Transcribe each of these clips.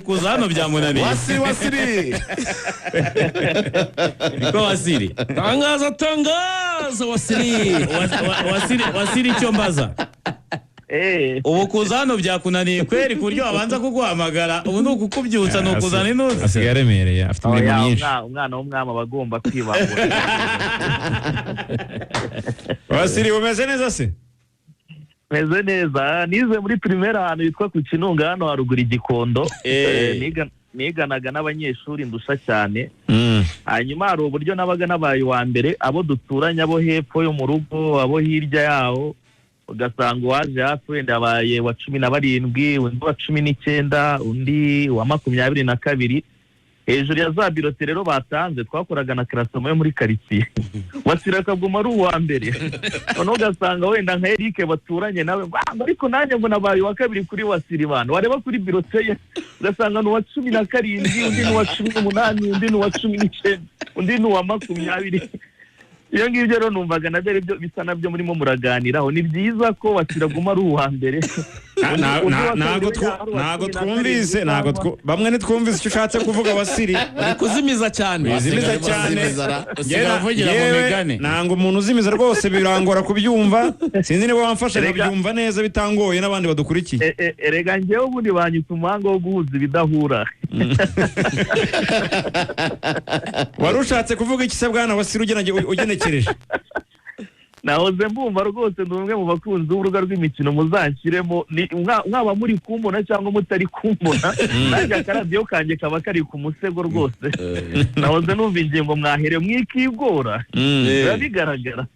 kuzano byamunaniye wasiri niko wasiri tangaza wasiri icyo mbaza ubu kuzano byakunaniye kweri kuryo abanza kuguhamagara ubu nukukubyutsa nukuzana inuzi asigaye aremereye afite imirimo myinshi umwana w'umwami bagomba kwibagura wasiri umeze neza se meze neza nize muri primaire ahantu yitwa ku Kinunga hano haruguru Igikondo niganaga n'abanyeshuri ndusha cyane hanyuma hari uburyo nabaga nabaye wa mbere abo duturanye abo hepfo yo mu rugo abo hirya yaho ugasanga waje hafi wenda abaye wa 17 undi wa 19 undi wa 22 hejuru ya za birote rero batanze twakoraga na classement yo muri quartier wasira kaguma ari uwa mbere none ugasanga wenda nka Eric baturanye nawe ariko nanjye ngo nabaye wa kabiri kuri wasiri bana wareba kuri birote ye ugasanga no wa 17 undi no wa 18 undi no wa 19 undi no wa 20 iyo ngibyo rero numvaga nabyo byo bisa nabyo murimo muraganiraho ni byiza ko wasiraguma ari uwa mbere nago twumvise bamwe nitwumvise icyo ushatse kuvuga wasiri kuzimiza cyane usigavugira mu migane nanga umuntu uzimiza rwose birangora kubyumva sinzi niba wamfasha kubyumva neza bitangoye n'abandi badukurikiye erega ngewe ubundi banyita umuhanga wo guhuza ibidahura wari ushatse kuvuga iki se bwana wasiri ugenekereje nahoze mbumva rwose ndumwe mu bakunzi b'urubuga rw'imikino muzanshyiremo mwaba muri kumbona cyangwa mutari kumbona nanjye akaradiyo kanjye kaba kari ku musego rwose nahoze numva ingingo mwahere mwikigora birabigaragara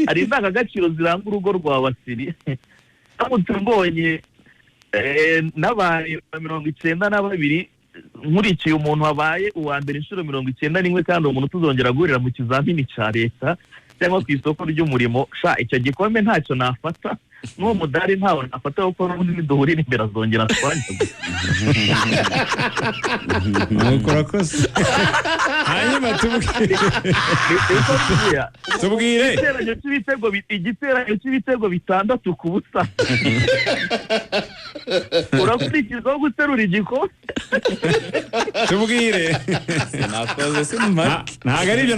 hari indangagaciro ziranga urugo rwa wasiri namutse mbonye n'abaye 92 nkurikiye umuntu wabaye uwa mbere inshuro 91 kandi umuntu tuzongera guhurira mu kizamini cya leta cyangwa ku isoko ry'umurimo icyo gikombe ntacyo nafata n'uwo mudari ntawe nafata kuko n'ubundi duhurira imbere azongera twanyuze mukurakoze hanyuma tubwire igiteranyo cy'ibitego 6 ku busa urakurikizaho guterura igikombe tubwire ntabwo ari ibyo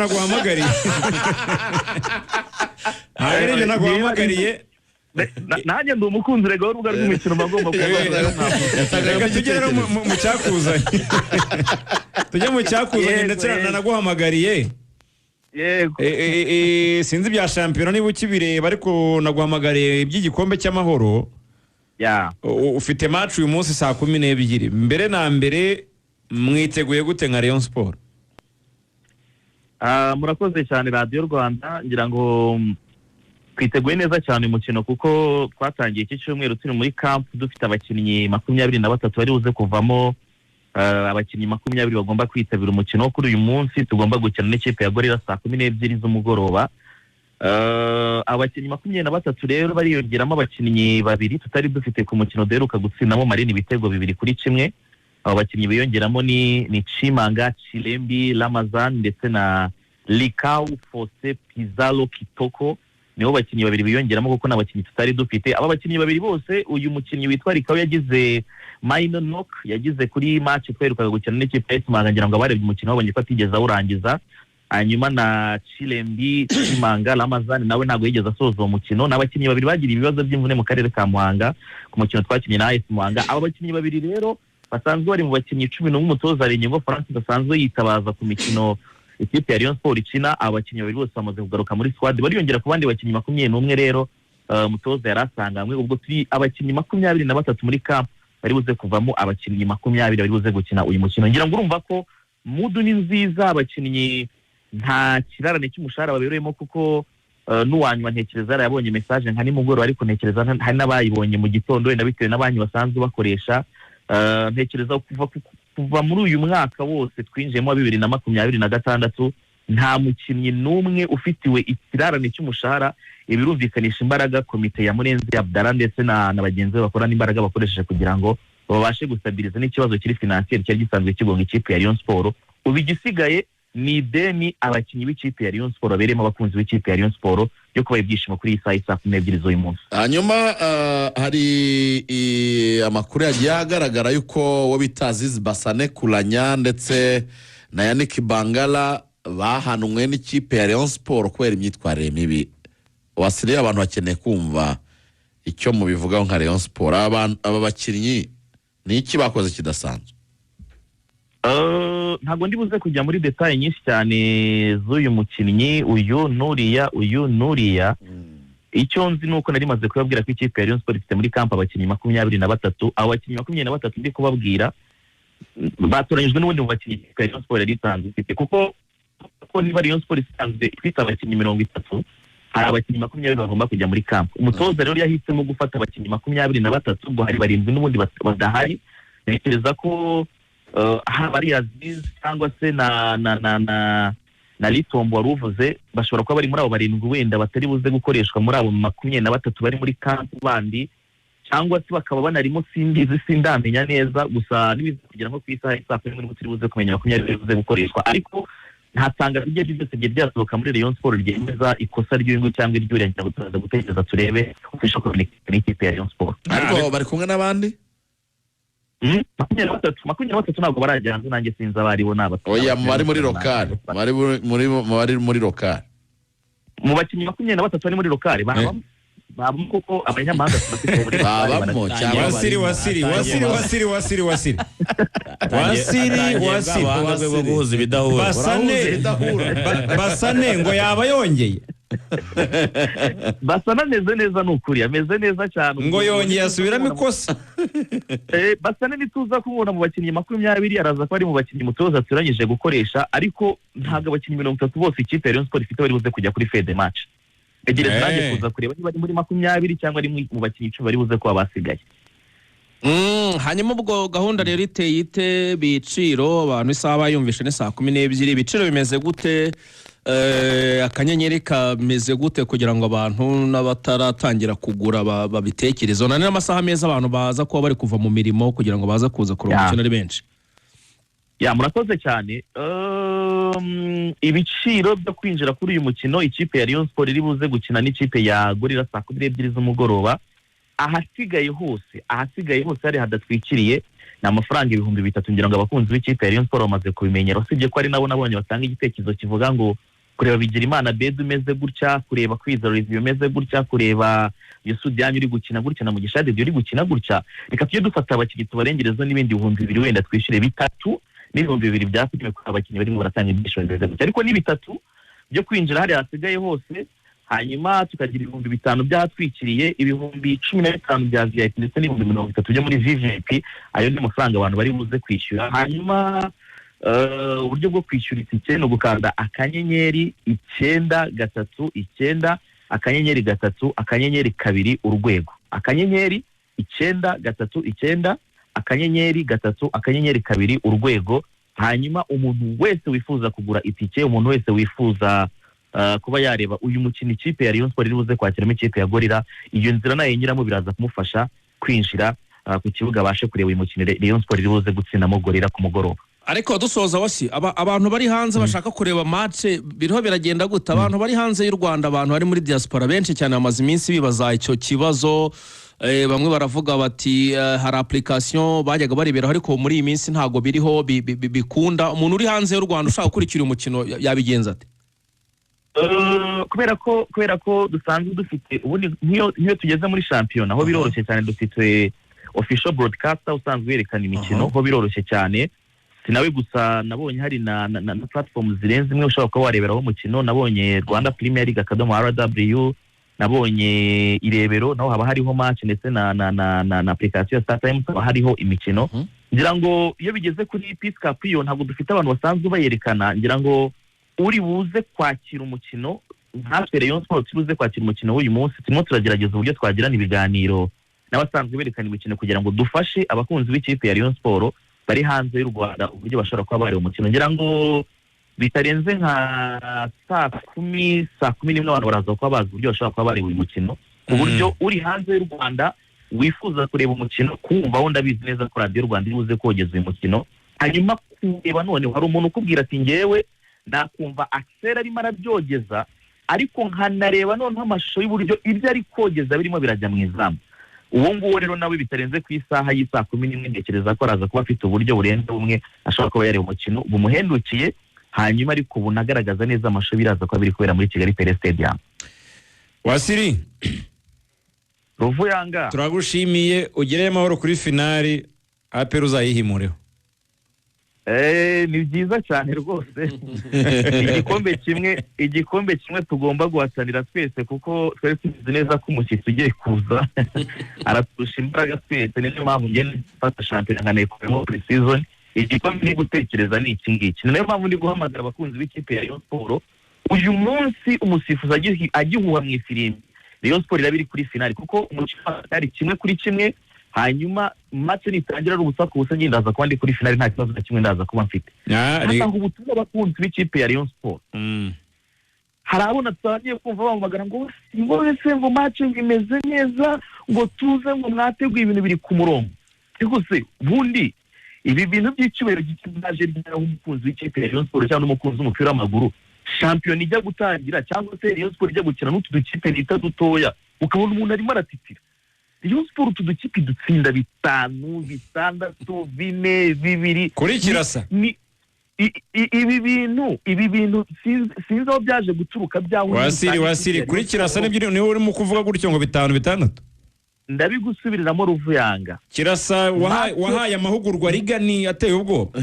naguhamagariye nanjye ndi umukunzi rega w'urubuga rw'imikino bagomba reka tujye rero mu cyakuzanye tujye mu cyakuzanye ndetse nanaguhamagariye yego sinzi bya shampiyona niba ukibireba ariko naguhamagariye iby'igikombe cy'amahoro ufite match uyu munsi saa 12 mbere na mbere mwiteguye gute nka Rayon Sport murakoze cyane Radio Rwanda ngira ngo twiteguye neza cyane umukino kuko twatangiye iki cyumweru turi muri camp dufite abakinnyi 23 bari buze kuvamo abakinnyi 20 bagomba kwitabira umukino kuri uyu munsi tugomba gukina n'ikipe ya Gorilla saa 12 z'umugoroba abakinnyi 23 rero bariyongeramo abakinnyi babiri tutari dufite ku mukino deruka gutsindamo Marine ibitego 2-1 abo bakinnyi biyongeramo ni Chimanga Chilembi Ramazan ndetse na Likau Fose Pizarro Kitoko niho bakinnyi babiri biyongeramo kuko n'abakinnyi tutari dufite aba bakinnyi babiri bose uyu mukinnyi witwa Likau yagize minor knock yagize kuri match twerukaga gukina n'ikipe ya Chimanga ngira ngo abarebye umukino babonye ko atigeze awurangiza hanyuma na Chilembi Chimanga Ramazan nawe ntago yigeze asoza uwo mukino n'abakinnyi babiri bagira ibibazo by'imvune mu karere ka Muhanga ku mukino twakinnye na AS Muhanga aba bakinnyi babiri rero basanzwe bari mu bakinnyi 11 umutoza Renyingo France asanzwe yitabaza ku mikino ikipe ya Rayon Sport ikina abakinnyi babiri bose bamaze kugaruka muri squad bariyongera ku bandi bakinnyi 21 rero umutoza yarasanganywe ubwo turi abakinnyi 23 muri camp bari buze kuvamo abakinnyi 20 bari buze gukina uyu mukino ngira ngo urumva ko mudu ni nziza abakinnyi nta kirarane cy'umushahara babereyemo kuko n'uwanywa ntekereza yabonye message nka nimugoro ariko ntekereza hari n'abayibonye mu gitondo wenda bitewe n'abanyi basanzwe bakoresha ntekereza kuva muri uyu mwaka wose twinjiyemo 2026 nta mukinnyi n'umwe ufitiwe ikirarane cy'umushahara ibirumvikanisha imbaraga komite ya Murenzi Abdallah ndetse na bagenzi be bakorana imbaraga bakoresheje kugira ngo babashe gustabiriza n'ikibazo kiri financier cyari gisanzwe kigonga ikipe ya Rayon Sport ubigisigaye ni deni abakinnyi b'ikipe ya Rayon Sport beremo abakunzi b'ikipe ya Rayon Sport yo kuba ibyishimo kuri iyi saa 12 z'uyu munsi. hanyuma hari amakuru yagiye agaragara yuko wo bita Aziz Basane Kulanya ndetse na Yannick Bangala bahanwe n'ikipe ya Rayon Sport kubera imyitwarire mibi. Wasiriye abantu bakeneye kumva icyo mubivugaho nka Rayon Sport. Aba bakinnyi ni iki bakoze kidasanzwe? Ntabwo ndi buze kujya muri detail nyinshi cyane z'uyu mukinnyi uyu nuriya. Icyo nzi nuko nari maze kubabwira ko ikipe ya Rayon Sport ifite muri camp abakinnyi 23. Abo bakinnyi 23 ndi kubabwira batoranyijwe n'ubundi mu bakinnyi ikipe ya Rayon Sport yari itanze ifite, kuko niba Rayon Sport isanzwe ifite abakinnyi 30, hari abakinnyi 20 bagomba kujya muri camp. Umutoza rero yahisemo gufata abakinnyi 23, ubwo hari 7 n'ubundi badahari. Ntekereza ko haba ari Aziz cyangwa se na Litombo waruvuze bashobora kuba bari muri abo 7 wenda batari buze gukoreshwa muri abo 23 bari muri camp bandi, cyangwa se bakaba banarimo sindamenya neza, gusa nibize kugira ngo ku isaha isaha muri butiri buze kumenya 20 buze gukoreshwa. Ariko ntatanga ibyo byose byasohoka muri Rayon Sport ryemeza ikosa ry'ingo cyangwa iry'urenga gutaza gutekereza turebe official communication n'ikipe ya Rayon Sport. Ariko bari kumwe n'abandi 23 ntabwo barajya hanze, nanjye sinzi abaribo n'abatatu. Oya, bari muri local, bari muri local. Mu bakinnyi 23 bari muri local babamo kuko abanyamahanga bafite muri babamo cyangwa wasiri guhuza ibidahura. Basane ngo yaba yongeye Basana ameze neza, n'ukuri ameze neza cyane, ngo yongeye asubiramo ikosa. Basana nituza kumubona mu bakinnyi 20 araza ko ari mu bakinnyi mutoza turanyije gukoresha, ariko ntabwo abakinnyi 30 bose ikipe ya Rayon Sport ifite bari buze kujya kuri fede match. Egereza nanjye kuza kureba niba ari muri 20 cyangwa ari mu bakinnyi 10 bari buze kuba basigaye. Hanyuma ubwo gahunda rero iteye ite biciro abantu isaha bayumvishe ni saa 12, ibiciro bimeze gute? Akanyenyeri kameze gute kugira ngo abantu n'abataratangira kugura babitekerezo? Nani n'amasaha meza abantu baza kuba bari kuva mu mirimo kugira ngo baza kuza kureba umukino ari benshi? Murakoze cyane. Ibiciro byo kwinjira kuri uyu mukino ikipe ya Rayon Sport iri buze gukina n'ikipe ya Gorilla saa 12 z'umugoroba, ahasigaye hose hari hadatwikiriye na amafaranga 3,000. ngira ngo abakunzi b'ikipe ya Rayon Sport bamaze kubimenyera, usibye ko ari nabo nabonye batanga igitekerezo kivuga ngo kureba Bigirimana Bed umeze gutya, kureba Kwiza Review umeze gutya, kureba Yusuf Diagne uri gukina gutya na Mugisha Dede uri gukina gutya, reka tujye dufata abakinnyi tubarengerezo n'ibindi 2,000 wenda twishyure 3 n'ibihumbi 2 bya filime ku abakinnyi barimo baratanga ibyishimo bimeze gutya. Ariko ni 3 byo kwinjira hari hasigaye hose, hanyuma tukagira 5,000 byatwikiriye, 15,000 bya VIP ndetse n'ibihumbi 30 byo muri VIP. Ayo ni amafaranga abantu bari buze kwishyura. Hanyuma uburyo bwo kwishyura itike no gukanda akanyenyeri 939 akanyenyeri 3 akanyenyeri 2 urwego, akanyenyeri 939 akanyenyeri 3 akanyenyeri 2 urwego. Hanyuma umuntu wese wifuza kugura itike, umuntu wese wifuza kuba yareba uyu mukino ikipe ya Rayon Sport iri buze kwakiramo ikipe ya Gorilla, iyo nzira nayo nyiramo biraza kumufasha kwinjira ku kibuga abashe kureba uyu mukino Rayon Sport iri buze gutsindamo Gorilla ku mugoroba. Ariko dusoza wasi abantu bari hanze bashaka kureba match biriho biragenda gute? Abantu bari hanze y'u Rwanda, abantu bari muri diaspora benshi cyane bamaze iminsi bibaza icyo kibazo. Bamwe baravuga bati hari application bajyaga bareberaho ariko muri iyi minsi ntago biriho bikunda. Umuntu uri hanze y'u Rwanda ushaka kurikira umukino yabigenza ate? kubera ko dusanzwe dufite ubundi nk'iyo tugeze muri shampiyona aho biroroshye cyane, dufite official broadcaster usanzwe yerekana imikino, ho biroroshye cyane. Sinawe gusa nabonye hari na platform zirenze imwe ushobora kuba wareberaho umukino. Nabonye Rwanda Premier League @RW, nabonye Irebero naho haba hariho match ndetse na application Star Times haba hariho imikino. Ngira ngo iyo bigeze kuri Peace Cup iyo ntabwo dufite abantu basanzwe bayerekana. Ngira ngo uri buze kwakira umukino natwe Rayon Sport tubuze kwakira umukino w'uyu munsi, turimo turagerageza uburyo twagirana ibiganiro n'abasanzwe berekana imikino kugira ngo dufashe abakunzi b'ikipe ya Rayon Sport bari hanze y'u Rwanda uburyo bashobora kuba bari umukino. Ngira ngo bitarenze nka saa 10 n'abantu baraza kuba bazi uburyo bashobora kuba bari uyu mukino, ku buryo uri hanze y'u Rwanda wifuza kureba umukino kumva wenda bizi neza ko Radio Rwanda iribuze kogeza uyu mukino. Hanyuma kureba none hari umuntu ukubwira ati ngewe nakumva Axel arimo arabyogeza ariko nkanareba noneho amashusho y'uburyo ibyo ari kogeza birimo birajya mu izamu. Uwo nguwo rero nawe bitarenze ku isaha y'isaa 11 ntekereza ko araza kuba afite uburyo burenze bumwe ashobora kuba yareba umukino bumuhendukiye, hanyuma ariko ubu nagaragaza neza amashusho biraza kuba biri kubera muri Kigali Pele Stadium. Wasiri Ruvuyanga, turagushimiye, ugereye amahoro kuri finali, APR uzayihimureho. ni byiza cyane rwose. igikombe kimwe tugomba guhatanira twese kuko twari tuzi neza ko umushyitsi ugiye kuza araturusha imbaraga twese, niyo mpamvu ngenda mfata shampiyona nkanayikuyemo pre-season. Igikombe ni gutekereza ni iki ngiki, niyo mpamvu ndi guhamagara abakunzi b'ikipe ya Rayon Sport. Uyu munsi umusifuzi agihuha mu ifirimbi, Rayon Sport irabiri kuri finali kuko umukino ari 1-1, hanyuma match nitangira ari ubusa ku busa ndaza kuba ndi kuri finali nta kibazo na kimwe ndaza kuba mfite. Hata ubutumwa abakunzi b'ikipe ya Rayon Sport. Hari abona twagiye kumva bamagara ngo ese ngo match imeze neza ngo tuze ngo mwateguye ibintu biri ku murongo. Ariko se bundi ibi bintu by'icyubahiro gikinaje ry'aho umukunzi w'ikipe ya Rayon Sport cyangwa umukunzi w'umupira w'amaguru shampiyona ijya gutangira cyangwa se Rayon Sport ijya gukina n'utu dukipe nita dutoya ukabona umuntu arimo aratitira. Rayon Sport utu dukipe dutsinda 5, 6, 4, 2 kuri Kirasa. Ibi bintu sinzi aho byaje guturuka byaho. Wasiri kuri Kirasa nibyo niwe urimo kuvuga gutyo ngo 5, 6. Ndabigusubiriramo Ruvuyanga. Kirasa wahaye amahugurwa rigani ateye ubwoba.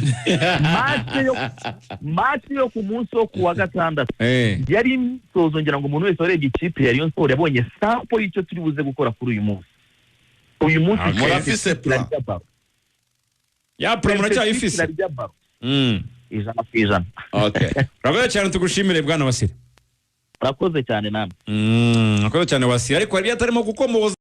Match yo ku munsi wo kuwa gatandatu yari imyitozo ngira ngo umuntu wese warebye ikipe ya Rayon Sport yabonye sample y'icyo turi buze gukora kuri uyu munsi. Uyu munsi murafise plan ya plan muracyayifise ijana ku ijana. Okay, urakoze cyane, tugushimire bwana Wasiri. Urakoze cyane namwe. Urakoze cyane Wasiri, ariko hari atarimo gukomoza